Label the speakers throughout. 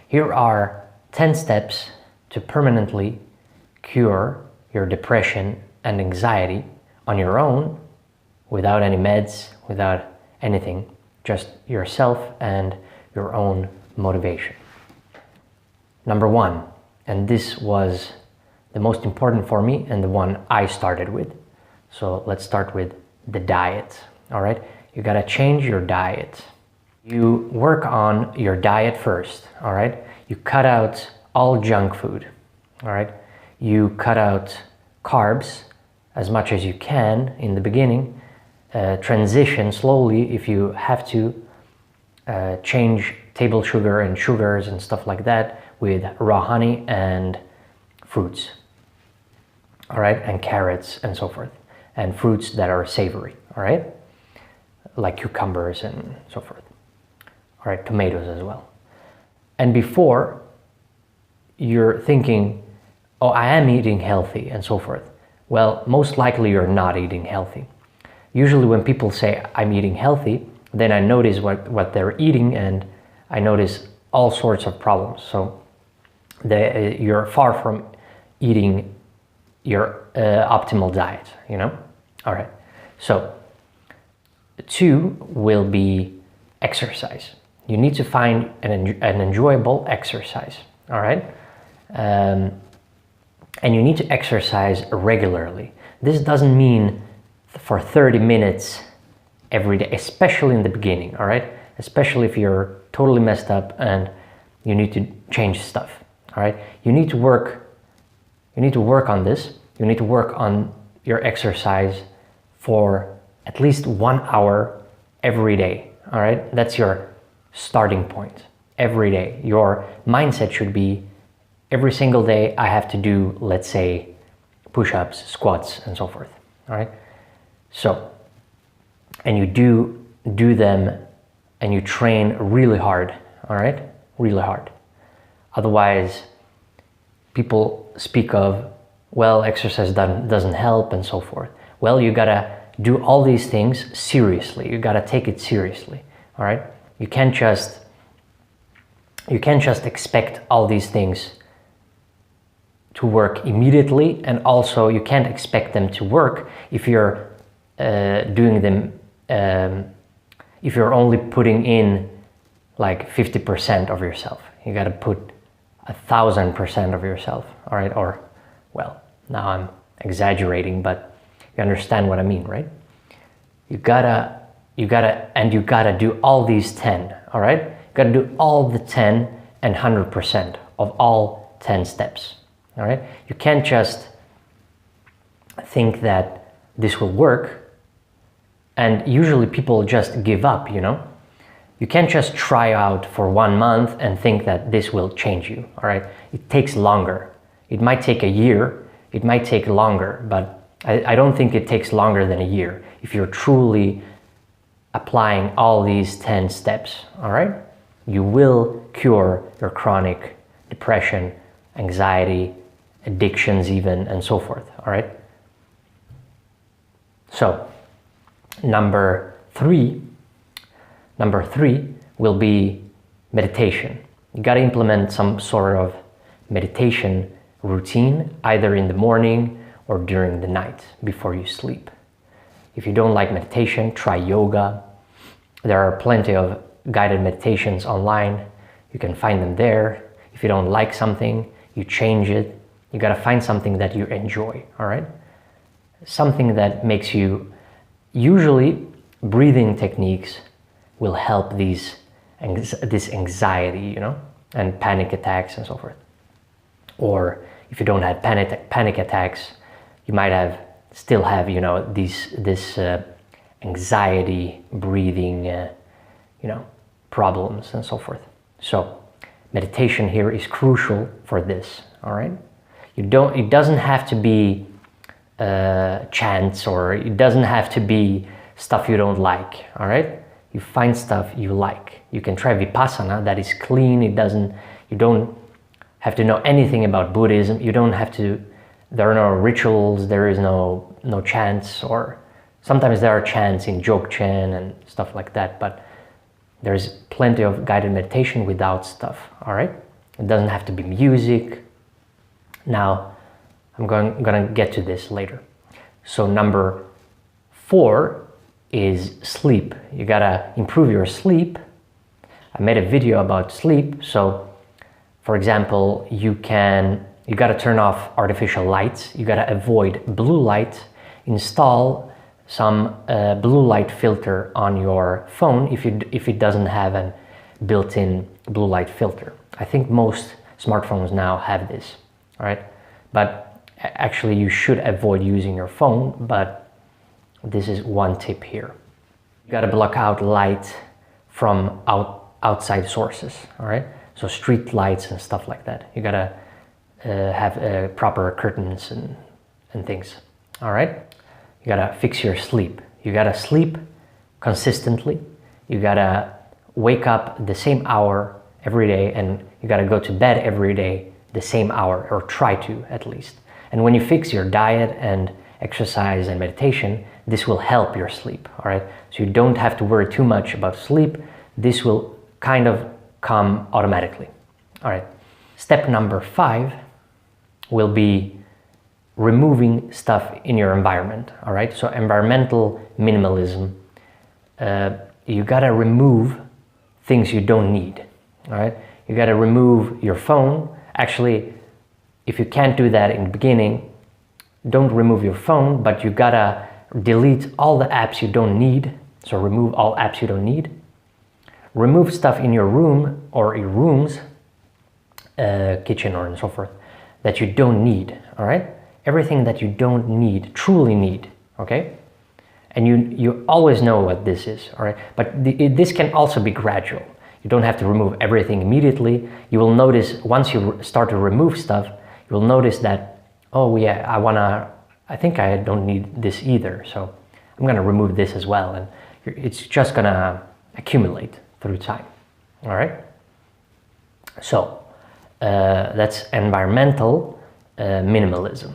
Speaker 1: Here are 10 steps to permanently cure your depression and anxiety on your own, without any meds, without anything, just yourself and your own motivation. Number 1, and this was the most important for me and the one I started with. So let's start with the diet, all right? You gotta change your diet. You work on your diet first, all right? You cut out all junk food, all right? You cut out carbs as much as you can in the beginning. Transition slowly if you have to. Change table sugar and sugars and stuff like that with raw honey and fruits, all right? And carrots and so forth. And fruits that are savory, all right? Like cucumbers and so forth. All right, tomatoes as well. And before, you're thinking, oh, I am eating healthy and so forth. Well, most likely you're not eating healthy. Usually when people say I'm eating healthy, then I notice what they're eating and I notice all sorts of problems. So you're far from eating your optimal diet, you know? All right, so 2 will be exercise. You need to find an enjoyable exercise, all right? And you need to exercise regularly. This doesn't mean for 30 minutes every day, especially in the beginning, all right? Especially if you're totally messed up and you need to change stuff, all right? You need to work on this. You need to work on your exercise for at least 1 hour every day, all right? That's your starting point every day. Your mindset should be every single day I have to do, let's say, push-ups, squats, and so forth, all right? So, and you do them and you train really hard, all right? Really hard. Otherwise, people speak of, well, exercise doesn't help and so forth. Well, you gotta do all these things seriously. You gotta take it seriously, all right? You can't just expect all these things to work immediately, and also you can't expect them to work if you're doing them, if you're only putting in like 50% of yourself. You gotta put 1,000% of yourself, all right? Or, well, now I'm exaggerating, but you understand what I mean, right? You gotta do all these 10, all right? You gotta do all the 10 and 100% of all 10 steps, all right? You can't just think that this will work, and usually people just give up, you know? You can't just try out for 1 month and think that this will change you, all right? It takes longer. It might take a year, it might take longer, but I don't think it takes longer than a year if you're truly applying all these 10 steps, all right? You will cure your chronic depression, anxiety, addictions even, and so forth, all right? So, number three will be meditation. You gotta implement some sort of meditation routine, either in the morning or during the night before you sleep. If you don't like meditation, try yoga. There are plenty of guided meditations online. You can find them there. If you don't like something, you change it. You gotta find something that you enjoy, all right? Something that makes you, usually breathing techniques will help this anxiety, you know, and panic attacks and so forth. Or if you don't have panic attacks, you might still have, you know, this anxiety, breathing, you know, problems and so forth. So meditation here is crucial for this, all right? It doesn't have to be chants, or it doesn't have to be stuff you don't like, all right? You find stuff you like. You can try Vipassana, that is clean. You don't have to know anything about Buddhism. You don't have to, there are no rituals, there is no chants, or sometimes there are chants in Dzogchen and stuff like that, but there's plenty of guided meditation without stuff, all right? It doesn't have to be music. Now, I'm gonna get to this later. So number 4 is sleep. You gotta improve your sleep. I made a video about sleep. So, for example, you gotta turn off artificial lights. You gotta avoid blue light. Install some blue light filter on your phone if it doesn't have a built-in blue light filter. I think most smartphones now have this, all right? But actually you should avoid using your phone, but this is one tip here. You gotta block out light from outside sources, all right? So street lights and stuff like that. You gotta have proper curtains and things, all right? You gotta fix your sleep. You gotta sleep consistently. You gotta wake up the same hour every day, and you gotta go to bed every day the same hour, or try to at least. And when you fix your diet and exercise and meditation, this will help your sleep, all right? So you don't have to worry too much about sleep. This will kind of come automatically, all right? Step number 5 will be removing stuff in your environment, all right? So environmental minimalism, you gotta remove things you don't need, all right? You gotta remove your phone. Actually, if you can't do that in the beginning, don't remove your phone, but you gotta delete all the apps you don't need. So remove all apps you don't need. Remove stuff in your room or your rooms, kitchen or and so forth, that you don't need, all right? Everything that you don't need, truly need, okay? And you always know what this is, all right? But this can also be gradual. You don't have to remove everything immediately. You will notice once you start to remove stuff, you will notice that, oh yeah, I think I don't need this either, so I'm gonna remove this as well, and it's just gonna accumulate through time, all right? So that's environmental minimalism,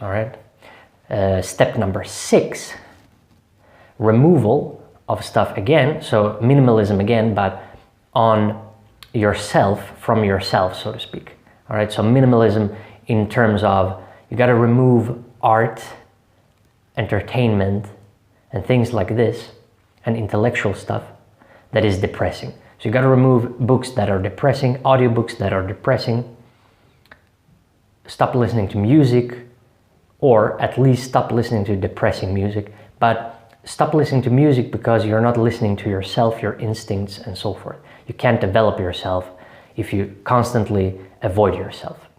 Speaker 1: all right? Step number 6, removal of stuff again, so minimalism again, but on yourself, from yourself, so to speak, all right? So minimalism in terms of you gotta remove art, entertainment, and things like this, and intellectual stuff that is depressing. So you gotta remove books that are depressing, audiobooks that are depressing, stop listening to music, or at least stop listening to depressing music, but stop listening to music because you're not listening to yourself, your instincts, and so forth. You can't develop yourself if you constantly avoid yourself,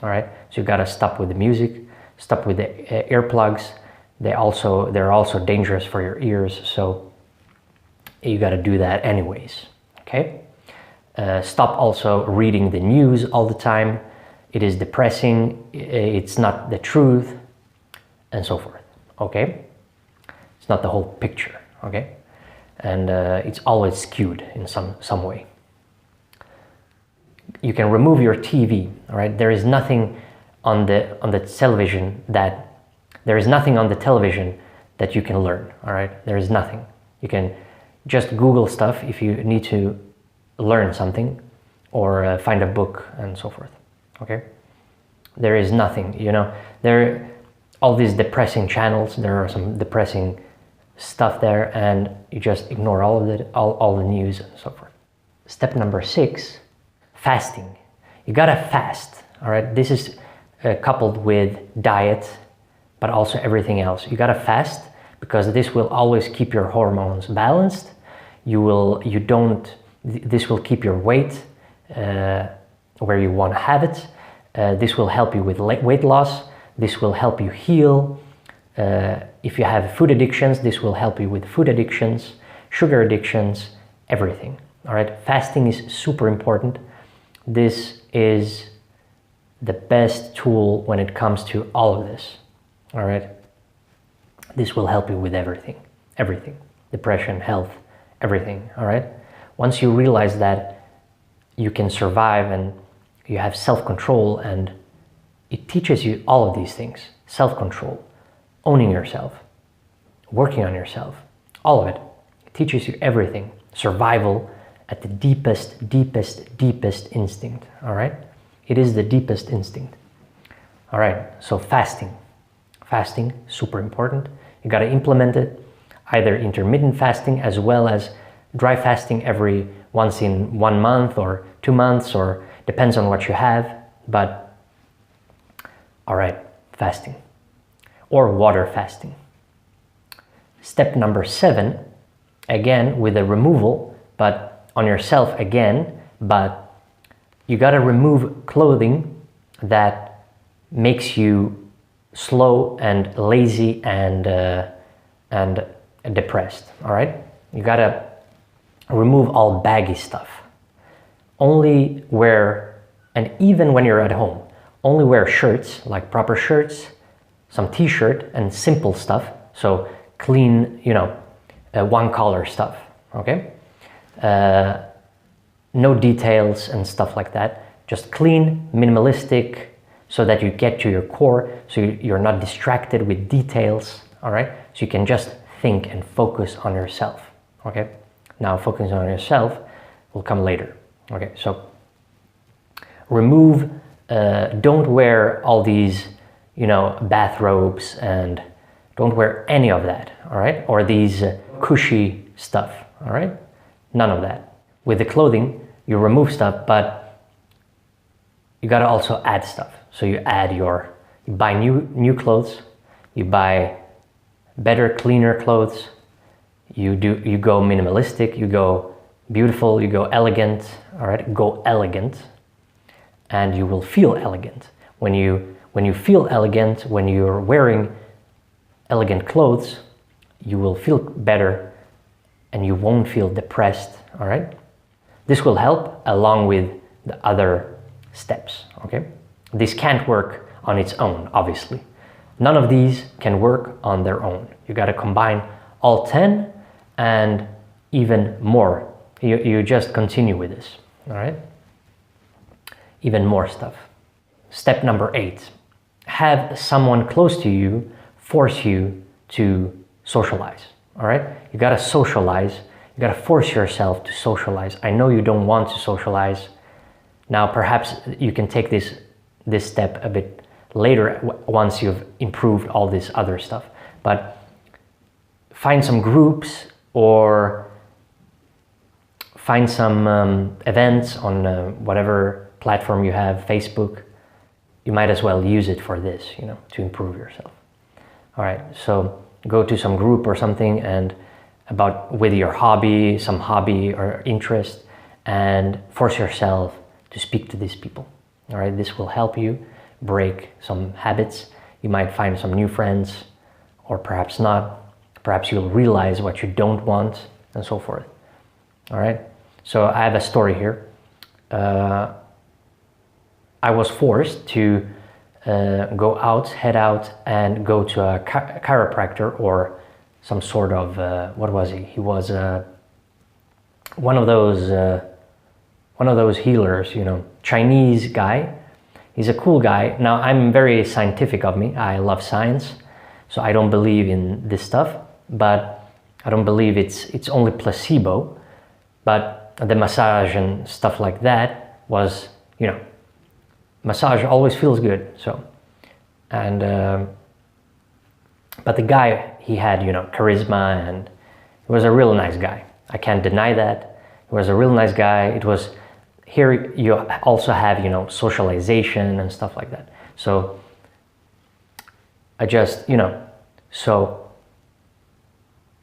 Speaker 1: all right? So you gotta stop with the music, stop with the earplugs. They're also dangerous for your ears, so you gotta do that anyways, okay? Stop also reading the news all the time. It is depressing, it's not the truth, and so forth, okay? It's not the whole picture, okay? And it's always skewed in some way. You can remove your TV, all right? There is nothing on the television that you can learn, all right? There is nothing. You can just Google stuff if you need to learn something, or find a book and so forth, okay? There is nothing, you know, all these depressing channels, there are some depressing stuff there, and you just ignore all of it, all the news and so forth. Step number 6, fasting. You gotta fast, all right? This is coupled with diet, but also everything else. You gotta fast because this will always keep your hormones balanced. This will keep your weight where you want to have it. This will help you with weight loss. This will help you heal. If you have food addictions, this will help you with food addictions, sugar addictions, everything. All right, fasting is super important. This is the best tool when it comes to all of this. All right, this will help you with everything, depression, health, everything. All right, once you realize that you can survive and you have self-control, and it teaches you all of these things: self-control, owning yourself, working on yourself, all of it. It teaches you everything: survival, at the deepest instinct, all right? It is the deepest instinct. All right, so fasting. Fasting, super important. You got to implement it, either intermittent fasting as well as dry fasting every once in 1 month or 2 months, or depends on what you have. But all right, fasting or water fasting. Step number 7, again with a removal, but on yourself again, but you got to remove clothing that makes you slow and lazy and depressed. All right, you got to remove all baggy stuff. Only wear, and even when you're at home, only wear shirts, like proper shirts, some t-shirt and simple stuff. So clean, one color stuff, okay? No details and stuff like that. Just clean, minimalistic, so that you get to your core, so you're not distracted with details, all right? So you can just think and focus on yourself, okay? Now focusing on yourself will come later, okay? So remove, don't wear all these, bathrobes, and don't wear any of that, all right? Or these cushy stuff, all right? None of that. With the clothing, you remove stuff, but you gotta also add stuff. So you buy new clothes, you buy better, cleaner clothes, you go minimalistic, you go beautiful, you go elegant, all right? Go elegant, and you will feel elegant. When you feel elegant, when you're wearing elegant clothes, you will feel better and you won't feel depressed, all right? This will help along with the other steps, okay? This can't work on its own, obviously. None of these can work on their own. You got to combine all 10 and even more. You just continue with this, all right? Even more stuff. Step number 8, have someone close to you force you to socialize, all right? You got to socialize. You got to force yourself to socialize. I know you don't want to socialize. Now, perhaps you can take this step a bit later once you've improved all this other stuff. But find some groups or find some events on whatever platform you have, Facebook. You might as well use it for this, to improve yourself. All right, so go to some group or something and with your hobby, some hobby or interest, and force yourself to speak to these people. All right, this will help you break some habits. You might find some new friends, or perhaps not. Perhaps you'll realize what you don't want, and so forth. All right, so I have a story here. I was forced to head out and go to a chiropractor or some sort of, what was he? He was one of those healers, Chinese guy. He's a cool guy. Now, I'm very scientific of me. I love science, so I don't believe in this stuff, but I don't believe it's only placebo. But the massage and stuff like that was, massage always feels good. So, and but the guy, he had charisma, and he was a real nice guy. I can't deny that. He was a real nice guy. It was here. You also have socialization and stuff like that. So I just so,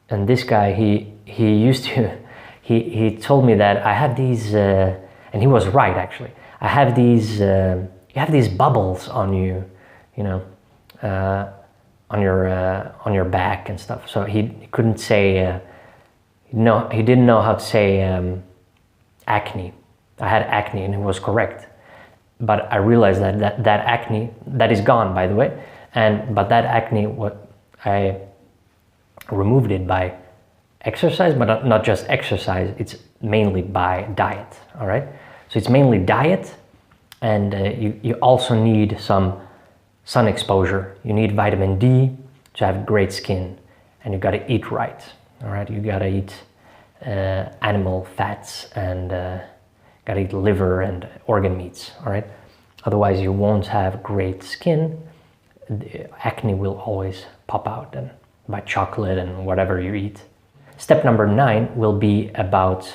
Speaker 1: and this guy, he used to he told me that I have these and he was right, actually. I have these you have these bubbles on you, on your back and stuff. So he couldn't say no, he didn't know how to say acne. I had acne, and he was correct. But I realized that acne, that is gone, by the way. But that acne, I removed it by exercise, but not just exercise. It's mainly by diet. All right. So it's mainly diet, and you also need some sun exposure. You need vitamin D to have great skin, and you got to eat right. All right. You got to eat animal fats and gotta eat liver and organ meats, all right? Otherwise you won't have great skin. The acne will always pop out and by chocolate and whatever you eat. Step number 9 will be about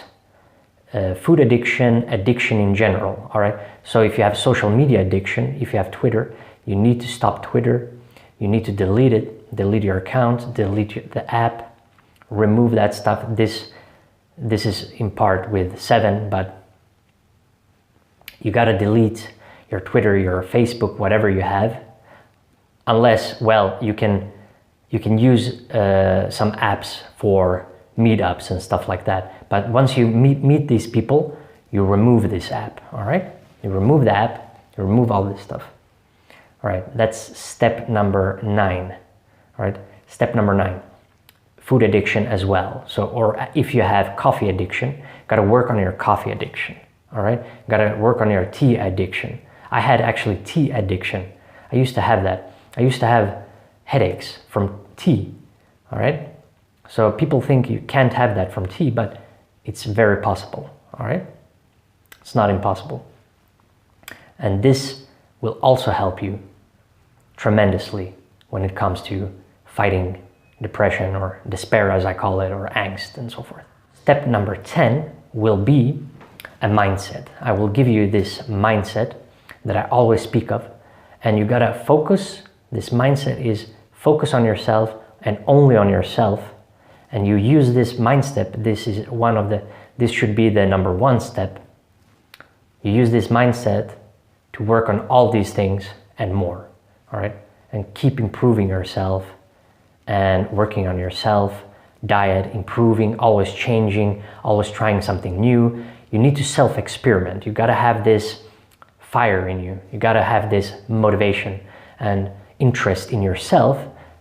Speaker 1: food addiction, addiction in general, all right? So if you have social media addiction, if you have Twitter, you need to stop Twitter. You need to delete it, delete your account, delete the app, remove that stuff. This is in part with 7, but you gotta delete your Twitter, your Facebook, whatever you have, unless, well, you can use some apps for meetups and stuff like that. But once you meet these people, you remove this app, all right? You remove the app, you remove all this stuff. All right, that's step number 9, all right? Step number 9, food addiction as well. So, or if you have coffee addiction, gotta work on your coffee addiction, all right? Gotta work on your tea addiction. I had actually tea addiction. I used to have that. I used to have headaches from tea, all right? So people think you can't have that from tea, but it's very possible, all right? It's not impossible. And this will also help you tremendously when it comes to fighting depression or despair, as I call it, or angst and so forth. Step number 10 will be a mindset. I will give you this mindset that I always speak of, and you gotta focus. This mindset is focus on yourself and only on yourself, and you use this mindset. This should be the number 1 step. You use this mindset to work on all these things and more, all right? And keep improving yourself and working on yourself, diet, improving, always changing, always trying something new. You need to self-experiment. You gotta have this fire in you. You gotta have this motivation and interest in yourself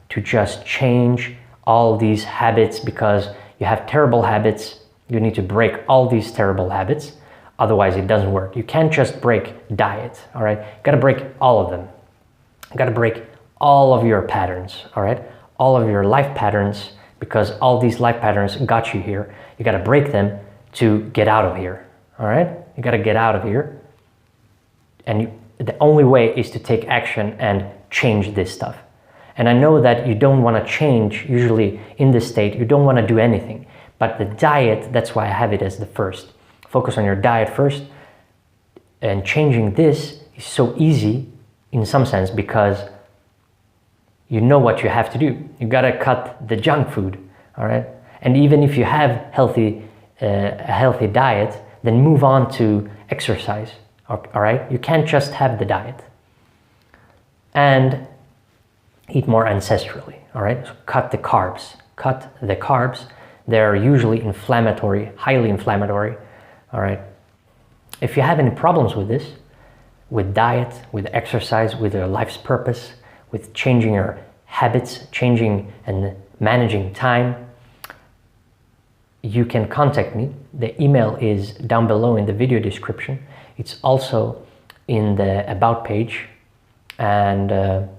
Speaker 1: to just change all these habits, because you have terrible habits. You need to break all these terrible habits. Otherwise it doesn't work. You can't just break diet, all right? You gotta break all of them. You gotta break all of your patterns, all right? All of your life patterns, because all these life patterns got you here. You gotta break them to get out of here, all right? You gotta get out of here. And the only way is to take action and change this stuff. And I know that you don't want to change, usually in this state, you don't want to do anything. But the diet, that's why I have it as the first. Focus on your diet first. And changing this is so easy in some sense, because you know what you have to do. You got to cut the junk food, all right? And even if you have a healthy diet, then move on to exercise, all right? You can't just have the diet. And eat more ancestrally, all right? So cut the carbs. Cut the carbs. They're usually inflammatory, highly inflammatory, all right? If you have any problems with this, with diet, with exercise, with your life's purpose, with changing your habits, changing and managing time, you can contact me. The email is down below in the video description. It's also in the About page. And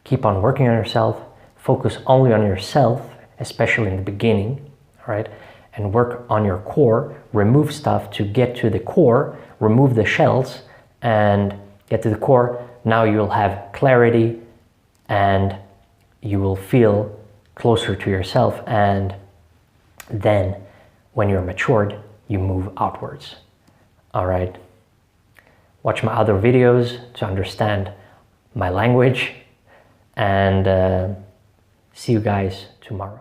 Speaker 1: keep on working on yourself. Focus only on yourself, especially in the beginning, all right? And work on your core. Remove stuff to get to the core. Remove the shells and get to the core. Now you'll have clarity and you will feel closer to yourself. And then when you're matured, you move outwards, all right? Watch my other videos to understand my language, and see you guys tomorrow.